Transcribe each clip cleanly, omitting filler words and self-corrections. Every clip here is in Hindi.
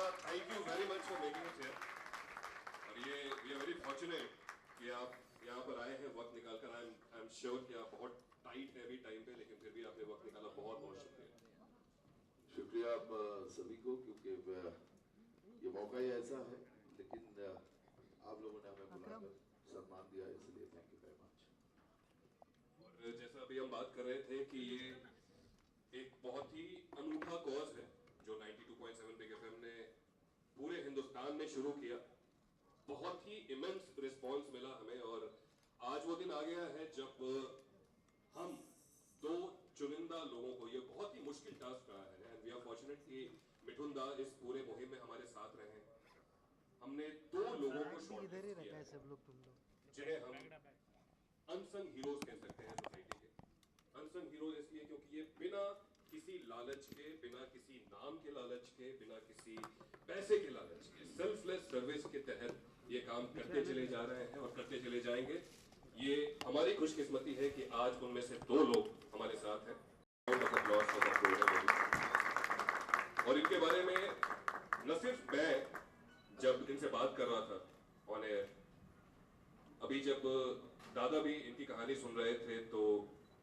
Thank you very much for making it here. और ये वी आर वेरी फॉर्चुनेट कि आप यहाँ पर आए हैं वक्त निकालकर। आई एम श्योर कि आप बहुत टाइट है अभी टाइम पे, लेकिन फिर भी आपने वक्त निकाला, बहुत बहुत शुक्रिया। शुक्रिया आप सभी को, क्योंकि ये मौका ही ऐसा है, लेकिन आप लोगों ने हमें बुलाकर सम्मान दिया, इसलिए थैंक यू वेरी मच। और जैसा अभी हम बात कर रहे थे कि ये एक बहुत ही अनूठा कॉज है जो 92.7 बिग एफएम ने पूरे हिंदुस्तान में शुरू किया। बहुत ही इमेंस रिस्पांस मिला हमें, और आज वो दिन आ गया है जब हम दो चुनिंदा लोगों को, ये बहुत ही मुश्किल टास्क रहा है एंड वी आर फॉर्चुनेट कि मिठुन दा इस पूरे मुहिम में हमारे साथ रहे। हमने दो लोगों को शॉर्टलिस्ट किया है जिन्हें हम अनसंग हीरोज कह सकते हैं सोसाइटी के। अनसंग हीरोज इसलिए क्योंकि ये बिना किसी लालच के, बिना किसी नाम के लालच के, बिना किसी पैसे के लालच के, सेल्फलेस सर्विस के तहत ये काम करते चले जा रहे हैं और करते चले जाएंगे। ये हमारी खुशकिस्मती है कि आज उनमें से दो लोग हमारे साथ हैं। और इनके बारे में न सिर्फ मैं जब इनसे बात कर रहा था ऑन एयर, अभी जब दादा भी इनकी कहानी सुन रहे थे तो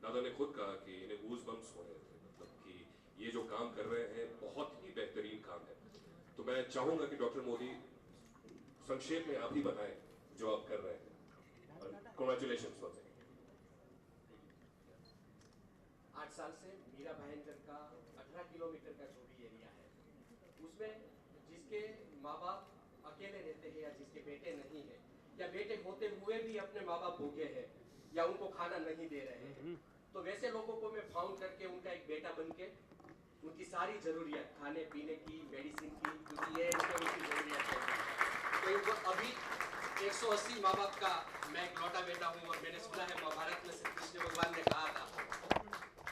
दादा ने खुद कहा कि इन्हें गूज बम्स हो रहे थे, मतलब कि ये जो काम कर रहे हैं बहुत ही बेहतरीन काम है। तो मैं चाहूंगा कि डॉक्टर मोदी संक्षेप में आप ही बताएं जो आप कर रहे हैं। कांग्रेचुलेशंस फॉर 8 साल से मीरा भाईंदर का 18 किलोमीटर का जो भी एरिया है, उसमें जिसके माँ बाप अकेले रहते हैं या जिसके बेटे नहीं है, या बेटे होते हुए भी अपने माँ बाप भूखे हैं या उनको खाना नहीं दे रहे हैं, तो वैसे लोगों को मैं फाउंड करके उनका एक बेटा बन के उनकी सारी जरूरियात, खाने पीने की, मेडिसिन की, क्योंकि ये उनकी जरूरियात है, तो अभी 180 माँ बाप का मैं इकलौता बेटा हूँ। और मैंने सुना है महाभारत में श्री कृष्ण भगवान ने कहा था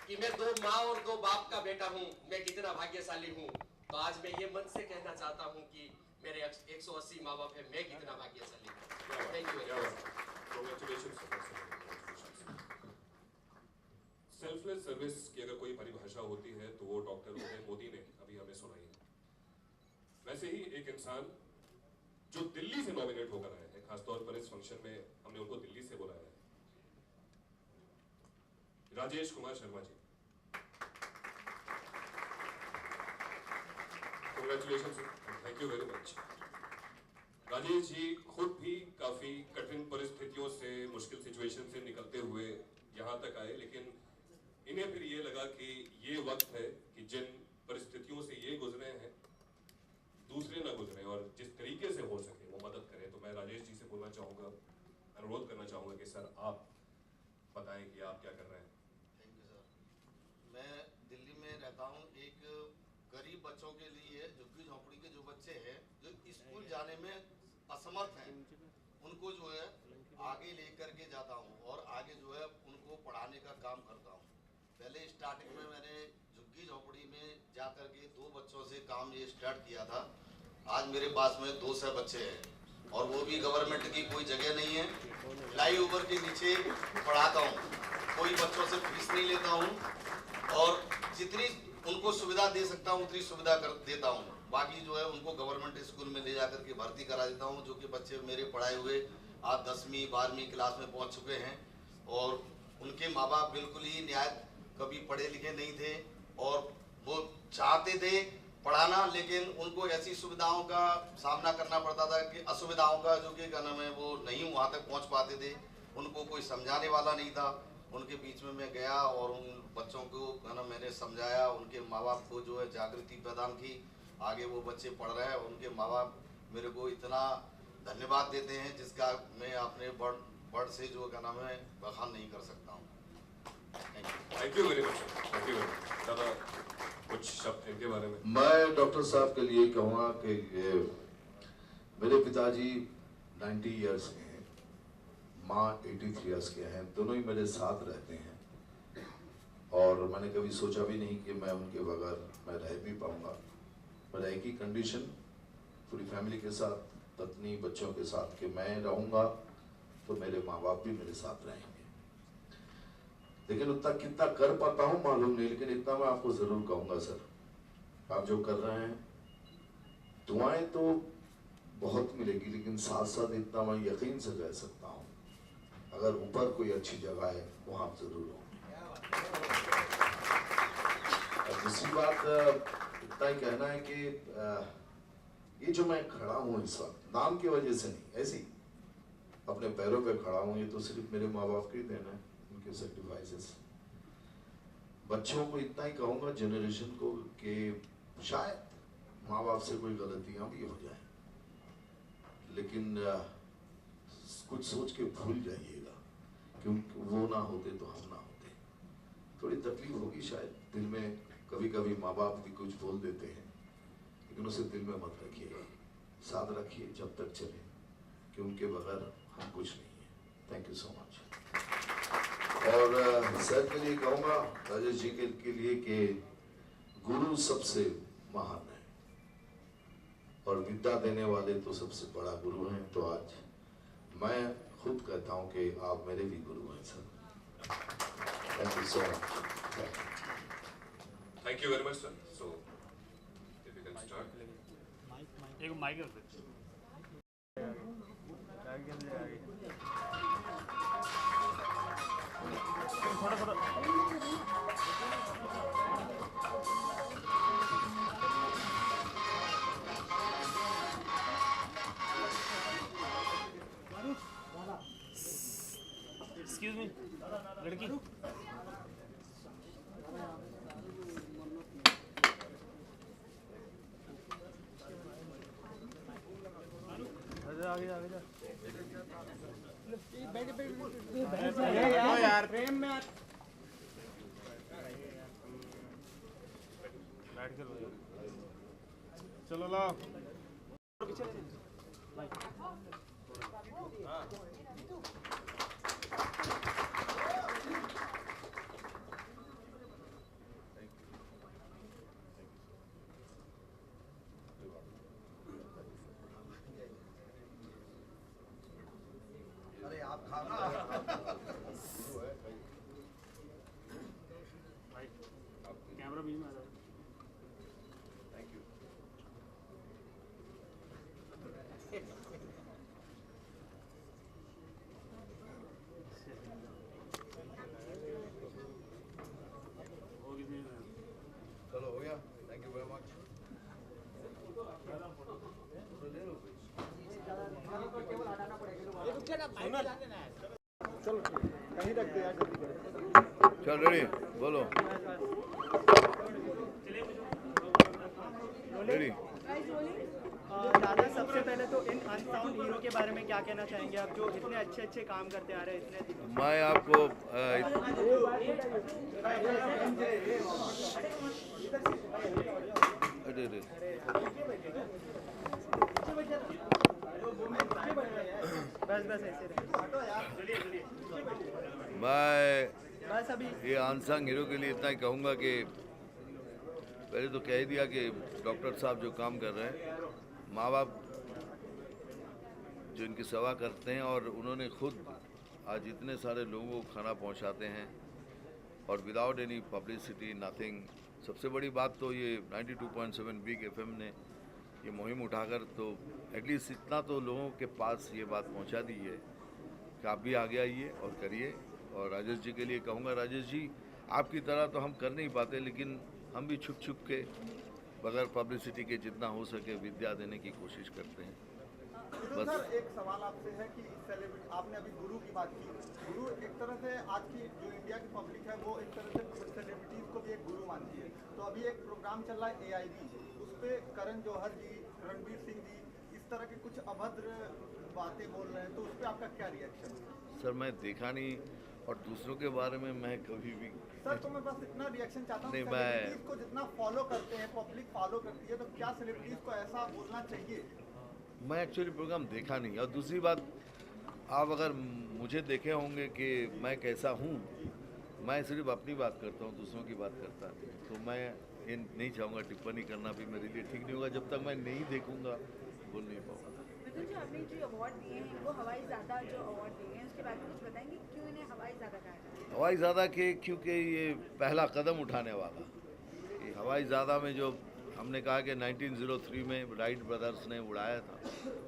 कि मैं 2 माँ और 2 बाप का बेटा हूँ, मैं कितना भाग्यशाली हूँ। तो आज मैं ये मन से कहना चाहता हूँ कि मेरे 180 माँ बाप है, मैं कितना भाग्यशाली हूँ। Thank you. सेल्फलेस सर्विस की अगर कोई परिभाषा होती है तो वो डॉक्टर उदय मोदी ने अभी हमें सुनाई है। वैसे ही एक इंसान जो दिल्ली से नॉमिनेट होकर आए हैं, खासतौर पर इस फंक्शन में हमने उनको दिल्ली से बुलाया है, Rajesh Kumar Sharma ji. Congratulations, thank you very much. Rajesh ji खुद भी काफी कठिन परिस्थितियों से, मुश्किल सिचुएशन से निकलते हुए यहाँ तक आए, लेकिन इन्हें फिर ये लगा कि ये वक्त है कि जिन परिस्थितियों से ये गुजरे हैं दूसरे ना गुजरे, और जिस तरीके से हो सके वो मदद करें। तो मैं राजेश जी से बोलना चाहूँगा, अनुरोध करना चाहूँगा कि सर आप बताएं कि आप क्या कर रहे हैं। Thank you sir. मैं दिल्ली में रहता हूँ। एक गरीब बच्चों के लिए, झुग्गी झोंपड़ी के जो बच्चे हैं जो स्कूल जाने में असमर्थ हैं, उनको जो है आगे लेकर के जाता हूँ और आगे जो है उनको पढ़ाने का काम करता हूँ। पहले स्टार्टिंग में मैंने झुग्गी झोंपड़ी में जा कर के 2 बच्चों से काम ये स्टार्ट किया था। आज मेरे पास में 200 बच्चे हैं और वो भी गवर्नमेंट की कोई जगह नहीं है, फ्लाईओवर के नीचे पढ़ाता हूँ। कोई बच्चों से फीस नहीं लेता हूँ और जितनी उनको सुविधा दे सकता हूँ उतनी सुविधा कर देता हूँ। बाकी जो है उनको गवर्नमेंट स्कूल में ले जाकर के भर्ती करा देता हूँ, जो कि बच्चे मेरे पढ़ाए हुए आज 10वीं 12वीं क्लास में पहुँच चुके हैं। और उनके माँ बाप बिल्कुल ही न्याय, कभी पढ़े लिखे नहीं थे और वो चाहते थे पढ़ाना, लेकिन उनको ऐसी सुविधाओं का सामना करना पड़ता था कि असुविधाओं का, जो कि क्या नाम है, वो नहीं वहाँ तक पहुँच पाते थे। उनको कोई समझाने वाला नहीं था। उनके बीच में मैं गया और उन बच्चों को क्या नाम मैंने समझाया, उनके माँ बाप को जो है जागृति प्रदान की। आगे वो बच्चे पढ़ रहे हैं, उनके माँ बाप मेरे को इतना धन्यवाद देते हैं जिसका मैं अपने वर्ड से जो क्या नाम है बखान नहीं कर सकता हूँ। Thank you very much. Thank you दादा, कुछ शब्द इनके बारे में। मैं डॉक्टर साहब के लिए कहूँगा कि मेरे पिताजी 90 ईयर्स के हैं, माँ 83 ईयर्स के हैं, दोनों ही मेरे साथ रहते हैं और मैंने कभी सोचा भी नहीं कि मैं उनके बगैर मैं रह भी पाऊँगा। मेरा एक ही कंडीशन पूरी फैमिली के साथ, पत्नी बच्चों के साथ, कि मैं रहूँगा तो मेरे माँ बाप भी मेरे साथ रहेंगे। लेकिन उतना कितना कर पाता हूँ मालूम नहीं, लेकिन इतना मैं आपको जरूर कहूँगा सर, आप जो कर रहे हैं दुआएं तो बहुत मिलेगी, लेकिन साथ साथ इतना मैं यकीन से कह सकता हूँ, अगर ऊपर कोई अच्छी जगह है वहाँ आप जरूर होंगे। और दूसरी बात इतना ही कहना है कि ये जो मैं खड़ा हूँ इस वक्त नाम की वजह से नहीं, ऐसे ही अपने पैरों पे खड़ा हूँ, ये तो सिर्फ मेरे माँ बाप की देन है, उनके सेक्रीफाइसेस। बच्चों को इतना ही कहूँगा, जनरेशन को, कि शायद माँ बाप से कोई गलतियाँ भी हो जाए, लेकिन कुछ सोच के भूल जाइएगा, क्योंकि वो ना होते तो हम ना होते। थोड़ी तकलीफ होगी शायद दिल में, कभी कभी माँ बाप भी कुछ बोल देते हैं, लेकिन उसे दिल में मत रखिएगा, साथ रखिए जब तक चले, कि उनके बगैर हम कुछ नहीं है। Thank you so much. और सर के लिए कहूँगा, राजेश जी के लिए, कि गुरु सबसे महान है और विद्या देने वाले तो सबसे बड़ा गुरु हैं। तो आज मैं खुद कहता हूँ कि आप मेरे भी गुरु हैं sir. Thank you so much. Thank you very much, sir. So, if you can start. एक माइक रख दे। थोड़ा थोड़ा एक्सक्यूज मी लड़की आगे आगे जा यार प्रेम में बैठ कर चलो लाओ अरे आप खाना कैमरा बीच में आ जाओ। Thank you. वो कितनी चलो हो गया। Thank you very much. चल रेडी बोलो। रेडी। दादा सबसे पहले तो इन अनसाउंड हीरो के बारे में क्या कहना चाहेंगे आप, जो इतने अच्छे अच्छे काम करते आ रहे हैं इतने दिनों? मैं आपको बस बस ऐसे मैं बस अभी ये अनसंग हीरो के लिए इतना ही कहूँगा कि पहले तो कह ही दिया कि डॉक्टर साहब जो काम कर रहे हैं, माँ बाप जो इनकी सेवा करते हैं, और उन्होंने खुद आज इतने सारे लोगों को खाना पहुंचाते हैं और विदाउट एनी पब्लिसिटी नथिंग। सबसे बड़ी बात तो ये 92.7 बिग एफएम ने ये मुहिम उठाकर तो एटलीस्ट इतना तो लोगों के पास ये बात पहुंचा दी है कि आप भी आगे आइए और करिए। और राजेश जी के लिए कहूँगा, राजेश जी आपकी तरह तो हम कर नहीं पाते, लेकिन हम भी छुप छुप के बगैर पब्लिसिटी के जितना हो सके विद्या देने की कोशिश करते हैं। बस सर एक सवाल आपसे है कि सेलिब्रिटी, आपने अभी गुरु की बात की, गुरु एक तरह से आज की जो इंडिया की पब्लिक है वो एक तरह से सेलिब्रिटीज को भी एक गुरु मानती है। तो अभी एक प्रोग्राम चल रहा है AIB, उस पर करण जौहर जी, रणवीर सिंह जी इस तरह के कुछ अभद्र बातें बोल रहे हैं, तो उस पर आपका क्या रिएक्शन है? सर मैं देखा नहीं, और दूसरों के बारे में मैं कभी भी सर तो मैं बस इतना रिएक्शन चाहता हूँ, नहीं, सेलिब्रिटीज को जितना फॉलो करते हैं, पब्लिक फॉलो करती है, तो क्या सेलिब्रिटीज को ऐसा बोलना चाहिए? मैं एक्चुअली प्रोग्राम देखा नहीं। और दूसरी बात, आप अगर मुझे देखे होंगे कि मैं कैसा हूँ, मैं सिर्फ अपनी बात करता हूँ, दूसरों की बात करता नहीं। तो मैं ये नहीं चाहूँगा, टिप्पणी करना भी मेरे लिए ठीक नहीं होगा। जब तक मैं नहीं देखूँगा बोल नहीं पाऊँगा। मिथुन जी, आपने जो अवार्ड दिए हैं इनको हवाई ज़्यादा जो अवार्ड दिए हैं उसके बारे में कुछ बताएंगे, क्यों इन्हें हवाई ज़्यादा कहा जाता है? हवाई ज़्यादा के क्योंकि ये पहला कदम उठाने वाला, ये हवाई ज़्यादा में जो हमने कहा कि 1903 में राइट ब्रदर्स ने उड़ाया था,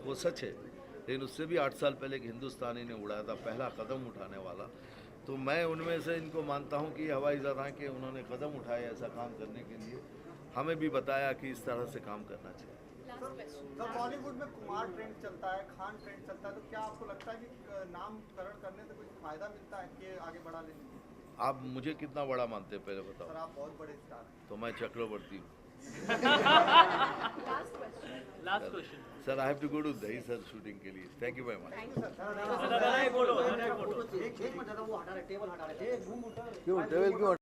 वो सच है, लेकिन उससे भी 8 साल पहले एक हिंदुस्तानी ने उड़ाया था, पहला कदम उठाने वाला। तो मैं उनमें से इनको मानता हूँ कि हवाई जहाज़ के उन्होंने कदम उठाए ऐसा काम करने के लिए, हमें भी बताया कि इस तरह से काम करना चाहिए। तो बॉलीवुड में कुमार ट्रेंड चलता है, खान ट्रेंड चलता है, तो क्या आपको लगता है कि नामकरण करने से कुछ फायदा मिलता है कि आगे बढ़ा लेने में? आप मुझे कितना बड़ा मानते हैं पहले बताओ? सर आप बहुत बड़े स्टार हैं। तो मैं चक्रवर्ती हूँ। Last question sir I have to go to दही सर शूटिंग के लिए। Thank you very much. एक फोटो क्यों टेबल क्यों